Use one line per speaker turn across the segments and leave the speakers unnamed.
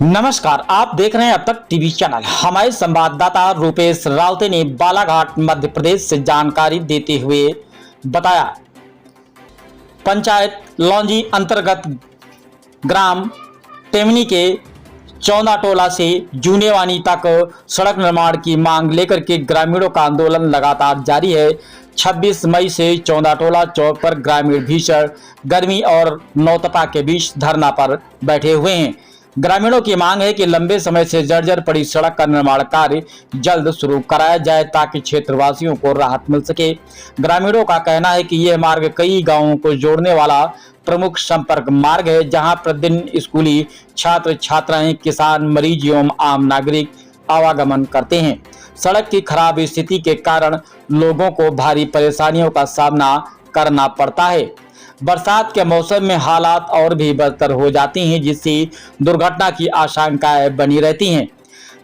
नमस्कार, आप देख रहे हैं अब तक टीवी चैनल। हमारे संवाददाता रूपेश रावते ने बालाघाट मध्य प्रदेश से जानकारी देते हुए बताया, पंचायत लौंजी अंतर्गत ग्राम टेमनी के चौंदाटोला से जूनेवानी तक सड़क निर्माण की मांग लेकर के ग्रामीणों का आंदोलन लगातार जारी है। 26 मई से चौंदाटोला चौक पर ग्रामीण भीषण गर्मी और नौतपा के बीच धरना पर बैठे हुए हैं। ग्रामीणों की मांग है कि लंबे समय से जर्जर पड़ी सड़क का निर्माण कार्य जल्द शुरू कराया जाए ताकि क्षेत्रवासियों को राहत मिल सके। ग्रामीणों का कहना है कि यह मार्ग कई गांवों को जोड़ने वाला प्रमुख संपर्क मार्ग है, जहां प्रतिदिन स्कूली छात्र छात्राएं, किसान, मरीज एवं आम नागरिक आवागमन करते हैं। सड़क की खराब स्थिति के कारण लोगों को भारी परेशानियों का सामना करना पड़ता है। बरसात के मौसम में हालात और भी बदतर हो जाती हैं, जिससे दुर्घटना की आशंकाएं बनी रहती हैं।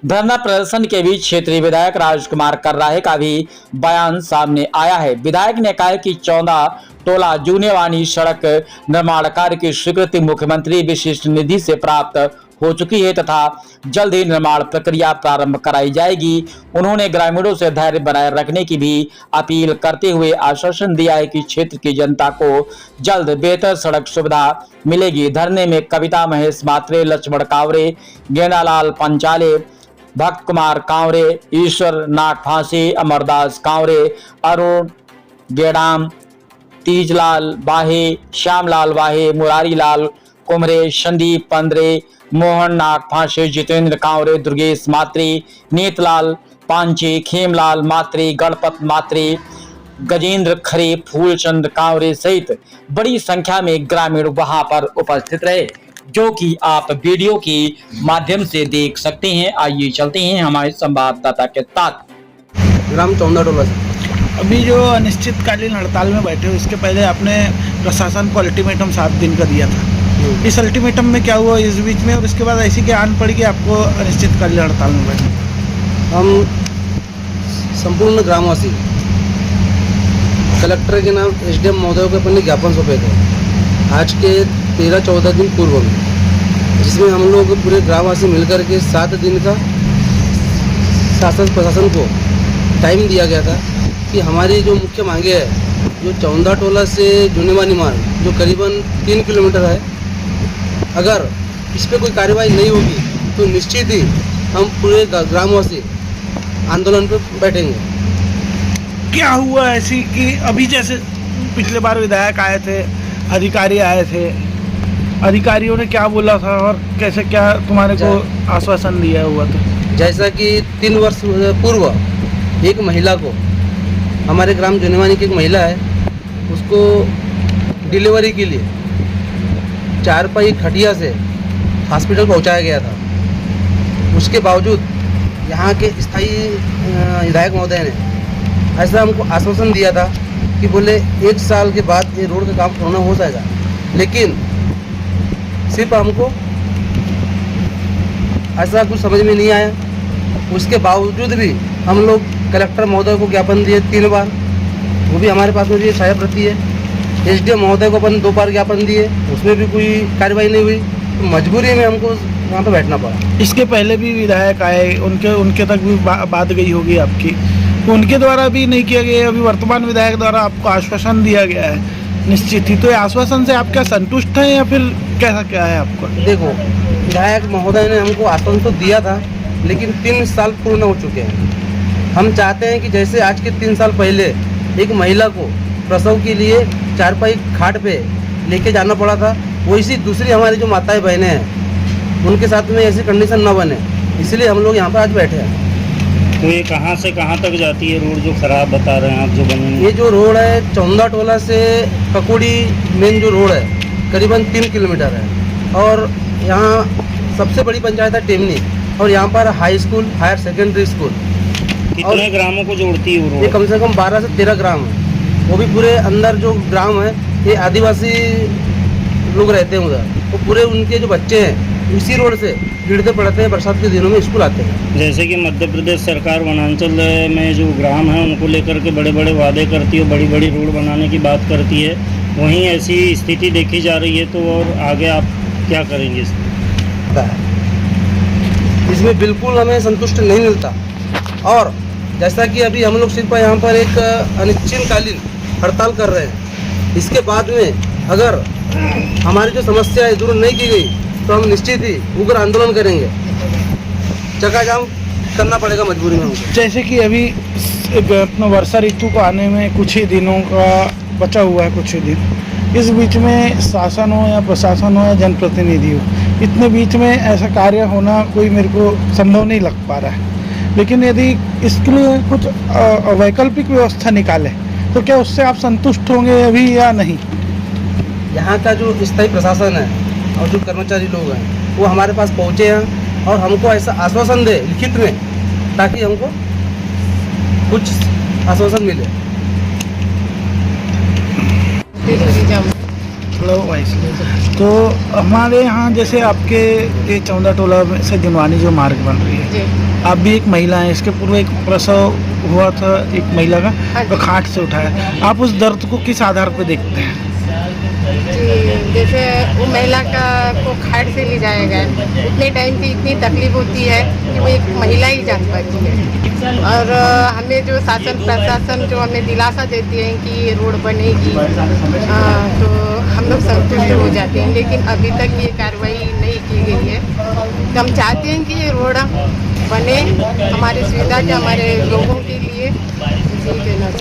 धरना प्रदर्शन के बीच क्षेत्रीय विधायक राजकुमार कर्राहे का भी बयान सामने आया है। विधायक ने कहा कि चौंदा टोला जूनेवानी सड़क निर्माण कार्य की स्वीकृति मुख्यमंत्री विशिष्ट निधि से प्राप्त हो चुकी है तथा जल्द ही निर्माण प्रक्रिया प्रारंभ कराई जाएगी। उन्होंने ग्रामीणों से धैर्य बनाए रखने की भी अपील करते हुए आश्वासन दिया है कि क्षेत्र की जनता को जल्द बेहतर सड़क सुविधा मिलेगी। धरने में कविता महेश मात्रे, लक्ष्मण कावरे, गेंदालाल पंचाले, भक्त कुमार कांवरे, ईश्वर नाथ फांसी, अमरदास कांवरे, अरुण गेडाम, तीजलाल बाहे, श्यामलाल बाहे, मुरारी लाल कुमरे, संदीप पंद्रे, मोहन नाग फांसे, जितेंद्र कांवरे, दुर्गेश मात्रे, नीतलाल पांचे, खेमलाल मात्रे, गणपत मात्रे, गजेंद्र खरे, फूलचंद कांवरे सहित बड़ी संख्या में ग्रामीण वहां पर उपस्थित रहे, जो कि आप वीडियो के माध्यम से देख सकते हैं। आइए चलते हैं हमारे संवाददाता के साथ।
ग्राम चौंदाटोला से
अभी जो अनिश्चितकालीन हड़ताल में बैठे हो, इसके पहले आपने प्रशासन को अल्टीमेटम 7 दिन का दिया था। इस अल्टीमेटम में क्या हुआ इस बीच में, और इसके बाद ऐसी क्या आन पड़ी कि आपको अनिश्चितकालीन हड़ताल में बैठे?
हम संपूर्ण ग्रामवासी कलेक्टर के नाम एसडीएम महोदय को अपने ज्ञापन सौंपे थे आज के 13-14 दिन पूर्व में, जिसमें हम लोग पूरे ग्रामवासी मिलकर के 7 दिन का शासन प्रशासन को टाइम दिया गया था कि हमारी जो मुख्य मांगे है, जो चौंदाटोला से जूनेवानी मार्ग जो करीबन 3 किलोमीटर है, अगर इस पर कोई कार्रवाई नहीं होगी तो निश्चित ही हम पूरे ग्रामवासी आंदोलन पर बैठेंगे।
क्या हुआ ऐसी कि अभी जैसे पिछले बार विधायक आए थे, अधिकारी आए थे, अधिकारियों ने क्या बोला था और कैसे क्या तुम्हारे को आश्वासन दिया हुआ था?
जैसा कि 3 वर्ष पूर्व एक महिला को, हमारे ग्राम जूनेवानी की एक महिला है, उसको डिलीवरी के लिए 4 खटिया से हॉस्पिटल पहुंचाया गया था। उसके बावजूद यहाँ के स्थायी विधायक महोदय ने ऐसा हमको आश्वासन दिया था कि बोले 1 साल के बाद ये रोड का काम पूर्ण हो जाएगा, लेकिन सिर्फ हमको ऐसा कुछ समझ में नहीं आया। उसके बावजूद भी हम लोग कलेक्टर महोदय को ज्ञापन दिए 3 बार, वो भी हमारे पास में भी छाया प्रति है। एसडीएम महोदय को अपन 2 बार ज्ञापन दिए, उसमें भी कोई कार्रवाई नहीं हुई, तो मजबूरी में हमको वहाँ पर बैठना पड़ा।
इसके पहले भी विधायक आए, उनके तक भी बात गई होगी आपकी, तो उनके द्वारा भी नहीं किया गया। अभी वर्तमान विधायक द्वारा आपको आश्वासन दिया गया है निश्चित ही, तो ये आश्वासन से आप क्या संतुष्ट हैं या फिर कैसा क्या है आपको?
देखो, विधायक महोदय ने हमको आश्वासन तो दिया था, लेकिन 3 साल पूर्ण हो चुके हैं। हम चाहते हैं कि जैसे आज के 3 साल पहले एक महिला को प्रसव के लिए 4 खाट पे लेके जाना पड़ा था, वैसी दूसरी हमारी जो माताएं बहनें हैं उनके साथ में ऐसी कंडीशन न बने, इसलिए हम लोग यहाँ पर आज बैठे हैं।
तो ये कहाँ से कहाँ तक जाती है रोड जो खराब बता रहे हैं आप, जो बनी?
ये जो रोड है चौंदाटोला से ककोड़ी मेन जो रोड है करीबन 3 किलोमीटर है, और यहाँ सबसे बड़ी पंचायत है टेमनी, और यहाँ पर high school, higher secondary school.
कितने ग्रामों को जोड़ती है वो रोड?
ये कम से कम 12 से 13 ग्राम है, वो भी पूरे अंदर जो ग्राम है ये आदिवासी लोग रहते हैं उधर, तो पूरे उनके जो बच्चे हैं इसी रोड से गिरते पड़ते हैं, बरसात के दिनों में स्कूल आते हैं।
जैसे कि मध्य प्रदेश सरकार वनांचल में जो ग्राम है उनको लेकर के बड़े बड़े वादे करती है, बड़ी बड़ी रोड बनाने की बात करती है, वहीं ऐसी स्थिति देखी जा रही है, तो और आगे आप क्या करेंगे?
इसमें बिल्कुल हमें संतुष्ट नहीं मिलता। और जैसा कि अभी हम लोग सिर्फ यहाँ पर एक अनिश्चितकालीन हड़ताल कर रहे हैं, इसके बाद में अगर हमारी जो समस्या है दूर नहीं की गई तो हम निश्चित ही उग्र आंदोलन करेंगे, चक्का जाम करना पड़ेगा मजबूरी में हमको।
जैसे कि अभी अपना वर्षा ऋतु को आने में कुछ ही दिनों का बचा हुआ है, कुछ ही दिन, इस बीच में शासन हो या प्रशासन हो या जनप्रतिनिधि हो, इतने बीच में ऐसा कार्य होना कोई मेरे को संभव नहीं लग पा रहा है। लेकिन यदि इसके लिए कुछ वैकल्पिक व्यवस्था निकाले तो क्या उससे आप संतुष्ट होंगे अभी या नहीं?
यहाँ का जो स्थायी प्रशासन है और जो कर्मचारी लोग हैं वो हमारे पास पहुँचे हैं और हमको ऐसा आश्वासन दे लिखित में, ताकि हमको कुछ आश्वासन मिले।
हेलो भाई, तो हमारे यहाँ जैसे आपके ये 14 टोला से जुनवानी जो मार्ग बन रही है, आप भी एक महिला हैं, इसके पूर्व एक प्रसव हुआ था एक महिला का, तो खाट से उठाया, आप उस दर्द को किस आधार पर देखते हैं?
जी, जैसे वो महिला को खाट से ले जाया गया, उतने टाइम की इतनी तकलीफ होती है कि वो एक महिला ही जान पाती है। और हमें जो शासन प्रशासन जो हमें दिलासा देती है कि ये रोड बनेगी, तो हम लोग संतुष्ट हो जाते हैं, लेकिन अभी तक ये कार्रवाई नहीं की गई है। तो हम चाहते हैं कि ये रोड बने हमारी सुविधा के, हमारे लोगों के लिए।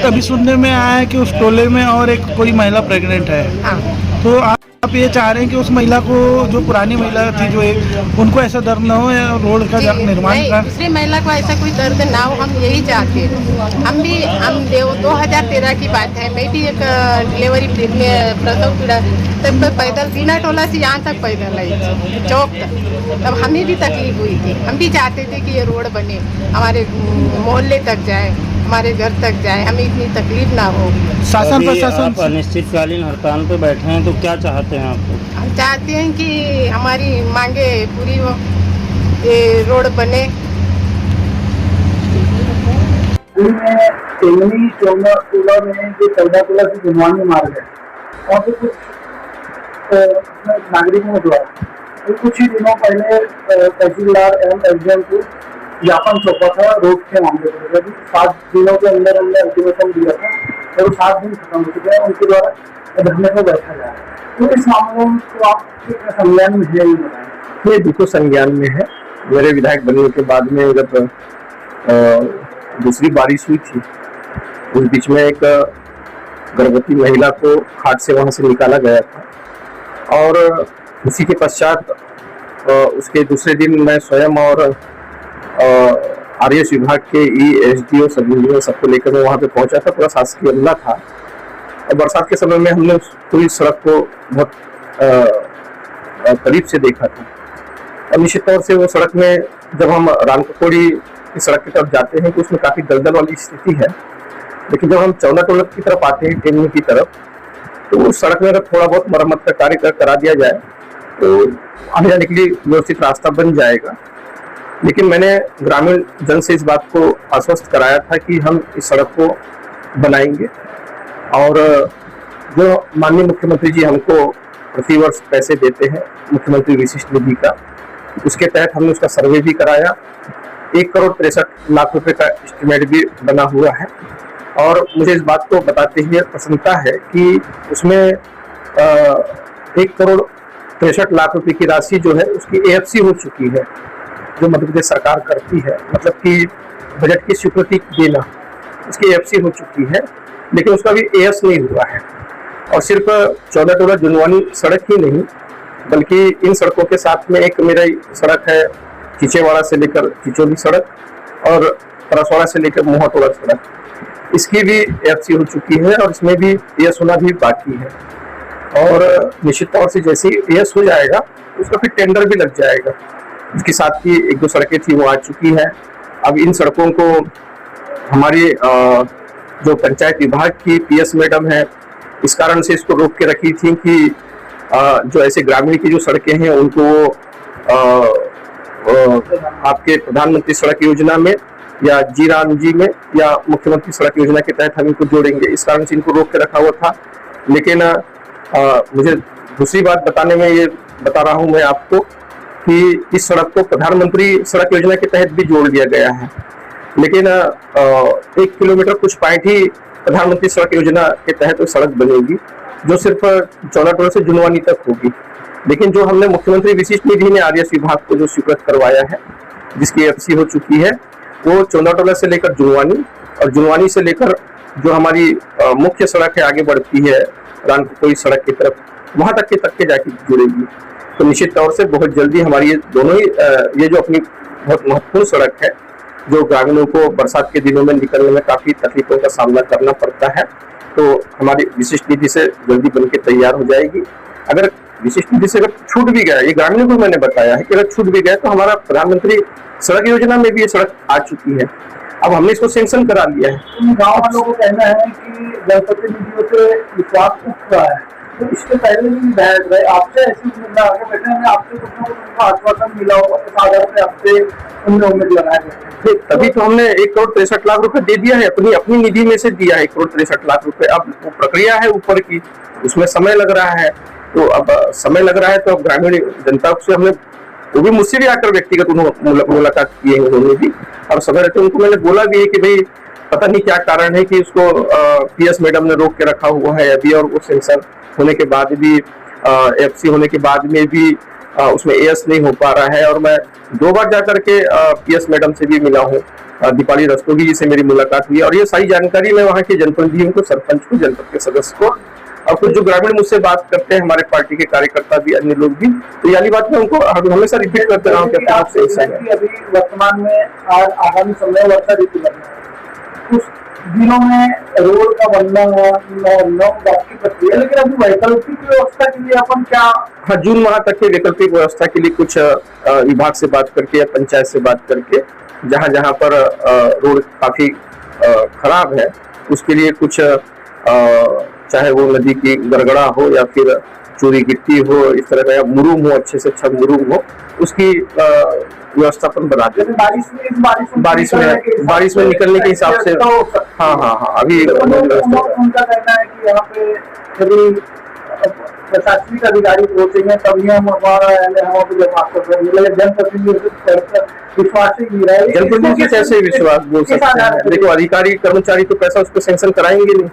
अभी सुनने में आया है कि उस टोले में और एक कोई महिला प्रेग्नेंट है।
हाँ।
तो आप ये चाह रहे हैं कि उस महिला को, जो पुरानी महिला थी जो एक, उनको ऐसा दर्द ना हो या रोड का निर्माण का?
दूसरी महिला को ऐसा कोई दर्द ना हो, हम यही चाहते हैं। हम 2013 की बात है, मैं भी एक डिलीवरी में प्रसव पीड़ा तब पैदल बिना टोला से यहाँ तक पैदल आई थी, चौक तक, तब हमें भी तकलीफ हुई थी। हम भी चाहते थे कि ये रोड बने, हमारे मोहल्ले तक जाए, हमारे घर तक जाए, हमें इतनी तकलीफ ना हो।
शासन प्रशासन
आप अनिश्चितकालीन हड़ताल पे बैठे हैं, तो क्या चाहते हैं आप?
हम चाहते हैं कि हमारी मांगे पूरी हो, ये रोड बने।
टेमनी 14 टोला में जो 14 टोला से जुनवानी मार्ग है, वहाँ पे कुछ नागरिकों ने द्वारा तो कुछ ही दिनों पहले तहसीलदार एवं एसडीएम को ज्ञापन सौंपा था रोड के मामले को लेकर। 7 दिनों के अंदर अंदर अल्टीमेटम दिया था और 7 दिन खत्म हो चुके हैं, उनके द्वारा धरने को बैठा जा रहा है। तो इस मामले में तो आप संज्ञान में है, ये बताएं।
ये बिल्कुल संज्ञान में है। मेरे विधायक बनने के बाद में जब दूसरी बारिश हुई थी, उस बीच में एक गर्भवती महिला को खाट से वहां से निकाला गया था, और उसी के पश्चात उसके दूसरे दिन मैं स्वयं और आरएस विभाग के एसडीओ सब इंजीनियर सबको लेकर मैं वहाँ पे पहुंचा था। पूरा शासकीय अमला था, और बरसात के समय में हमने पूरी सड़क को बहुत करीब से देखा था। और निश्चित तौर से वो सड़क में जब हम रामककोड़ी की सड़क की तरफ जाते हैं तो उसमें काफ़ी दलदल वाली स्थिति है, लेकिन जब हम 14 टोला की तरफ आते हैं, टेमनी की तरफ, तो उस सड़क में अगर थोड़ा बहुत मरम्मत का कार्य करा दिया जाए तो आने जाने के लिए व्यवस्थित रास्ता बन जाएगा। लेकिन मैंने ग्रामीण जन से इस बात को आश्वस्त कराया था कि हम इस सड़क को बनाएंगे, और जो माननीय मुख्यमंत्री जी हमको प्रतिवर्ष पैसे देते हैं मुख्यमंत्री विशिष्ट निधि का, उसके तहत हमने उसका सर्वे भी कराया। 1,63,00,000 रुपए का एस्टिमेट भी बना हुआ है, और मुझे इस बात को बताते हुए प्रसन्नता है कि उसमें 1,63,00,000 रुपए की राशि जो है उसकी AFC हो चुकी है, जो मध्य प्रदेश सरकार करती है, मतलब कि बजट की स्वीकृति देना, उसकी AFC हो चुकी है, लेकिन उसका भी AS नहीं हुआ है। और सिर्फ 14 टोला जुनवानी सड़क ही नहीं, बल्कि इन सड़कों के साथ में एक मेरा सड़क है चिचेवाड़ा से लेकर चिचोली सड़क, और परसवाड़ा से लेकर मोहटोला सड़क, इसकी भी AFC हो चुकी है, और इसमें भी AS होना भी बाकी है। और निश्चित तौर से जैसे ही AS हो जाएगा उसका फिर टेंडर भी लग जाएगा। उसके साथ ही 1-2 सड़कें थी वो आ चुकी है। अब इन सड़कों को हमारी जो पंचायत विभाग की PS मैडम है, इस कारण से इसको रोक के रखी थी कि जो ऐसे ग्रामीण की जो सड़कें हैं उनको आपके प्रधानमंत्री सड़क योजना में या जी राम जी में या मुख्यमंत्री सड़क योजना के तहत हम इनको जोड़ेंगे, इस कारण से इनको रोक के रखा हुआ था। लेकिन मुझे दूसरी बात बताने में ये बता रहा हूँ मैं आपको कि इस सड़क को प्रधानमंत्री सड़क योजना के तहत भी जोड़ दिया गया है, लेकिन 1 किलोमीटर कुछ पॉइंट ही प्रधानमंत्री सड़क योजना के तहत वो सड़क बनेगी, जो सिर्फ 14 टोला से जुनवानी तक होगी। लेकिन जो हमने मुख्यमंत्री विशिष्ट निधि ने आरएस विभाग को जो स्वीकृत करवाया है, जिसकी एफसी हो चुकी है, वो 14 टोला से लेकर जुनवानी और जुनवानी से लेकर जो हमारी मुख्य सड़क है आगे बढ़ती है रानकोई सड़क की तरफ, वहां तक के जाके जुड़ेगी। तो निश्चित तौर से बहुत जल्दी हमारी ये दोनों ही ये जो अपनी बहुत महत्वपूर्ण सड़क है, जो ग्रामीणों को बरसात के दिनों में निकलने में काफी तकलीफों का सामना करना पड़ता है, तो हमारी विशिष्ट निधि से जल्दी बनके तैयार हो जाएगी। अगर विशिष्ट निधि से अगर छूट भी गया, ये ग्रामीणों को मैंने बताया है कि अगर छूट भी गया तो हमारा प्रधानमंत्री सड़क योजना में भी ये सड़क आ चुकी है, अब हमने इसको सैंक्शन करा लिया है।
गाँव वालों को कहना है कि जनप्रतिनिधियों से विश्वास उठ रहा है, तो इसके पहले भी विधायक रहे, आपसे ऐसी उम्मीद आगे बैठे हैं, आपसे कुछ न कुछ आश्वासन मिला होगा, इस आधार पे आपसे उन्हें उम्मीद लगाया गया।
तभी तो हमने 1,63,00,000 रुपए दे दिया है, अपनी निधि में से दिया है 1,63,00,000 रुपए। अब वो प्रक्रिया है ऊपर की, उसमें समय लग रहा है, तो अब समय लग रहा है तो अब ग्रामीण जनता से हमने, वो भी मुझसे भी आकर व्यक्तिगत मुलाकात किए उन्होंने भी, और समय रहते उनको मैंने बोला भी है कि भाई पता नहीं क्या कारण है कि उसको पीएस मैडम ने रोक के रखा हुआ है अभी, और वो सेंसर होने के बाद भी एफसी होने के बाद में भी उसमें एएस नहीं हो पा रहा है। और मैं 2 बार जाकर के पीएस मैडम से भी मिला हूँ, दीपाली रस्तोगी जी से मेरी मुलाकात हुई, और ये सारी जानकारी मैं वहाँ के जनप्रतिनिधियों को, सरपंच को, जनपद के सदस्य को, और कुछ जो ग्रामीण मुझसे बात करते हैं, हमारे पार्टी के कार्यकर्ता भी, अन्य लोग भी, तो यानी बात मैं उनको हमेशा रिपीट करते रहा हूँ कि
अभी वर्तमान में आगामी समय वर्षा ऋतु लग रहा है, कुछ दिनों में रोड का बनना बाकी प्रक्रिया, लेकिन अभी वैकल्पिक व्यवस्था के लिए अपन क्या?
हाँ, जून माह तक के वैकल्पिक व्यवस्था के लिए कुछ विभाग से बात करके या पंचायत से बात करके, जहाँ जहाँ पर रोड काफी खराब है, उसके लिए कुछ चाहे वो नदी की गड़गड़ा हो या फिर चूरी गिट्टी हो, इस तरह का, या मुरूम हो, अच्छे से अच्छा मुरूम हो, उसकी व्यवस्थापन बना देते हैं। बारिश में निकलने के हिसाब से। हाँ, अभी
उनका कहना है कि यहाँ पे यदि प्रशासनिक अधिकारी पहुंचेंगे तभी हम विश्वास ही नहीं रहे।
जनप्रतिनिधि कैसे विश्वास बोल सकते हैं? देखो, अधिकारी कर्मचारी तो पैसा उसको सैंक्शन कराएंगे नहीं,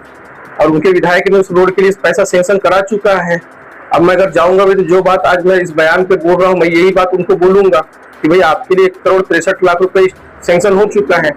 और उनके विधायक ने उस रोड के लिए पैसा सैंक्शन करा चुका है। अब मैं अगर जाऊंगा भी तो जो बात आज मैं इस बयान पे बोल रहा हूँ, मैं यही बात उनको बोलूंगा कि भाई आपके लिए 1,63,00,000 रुपए सैंक्शन हो चुका है,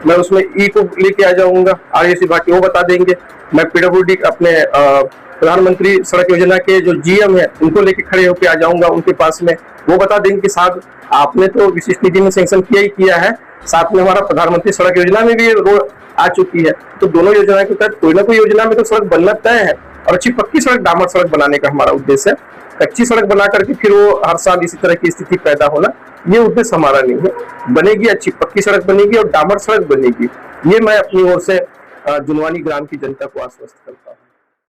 मैं उसमें ई को लेके आ जाऊंगा, आरएस विभाग के वो बता देंगे, मैं पीडब्ल्यूडी अपने प्रधानमंत्री सड़क योजना के जो जीएम है उनको लेके खड़े होकर आ जाऊंगा उनके पास में, वो बता देंगे कि साहब आपने तो विशिष्ट निधि में सैंक्शन किया ही किया है, साथ में हमारा प्रधानमंत्री सड़क योजना में भी रोड आ चुकी है, तो दोनों योजना के तहत कोई ना कोई योजना में तो सड़क बनना तय है, और अच्छी पक्की सड़क, डामर सड़क बनाने का हमारा उद्देश्य है। कच्ची सड़क बना करके फिर वो हर साल इसी तरह की स्थिति पैदा होना, ये उद्देश्य हमारा नहीं है। बनेगी अच्छी पक्की सड़क बनेगी और डामर सड़क बनेगी, ये मैं अपनी ओर से जुनवानी ग्राम की जनता को आश्वस्त करता हूँ।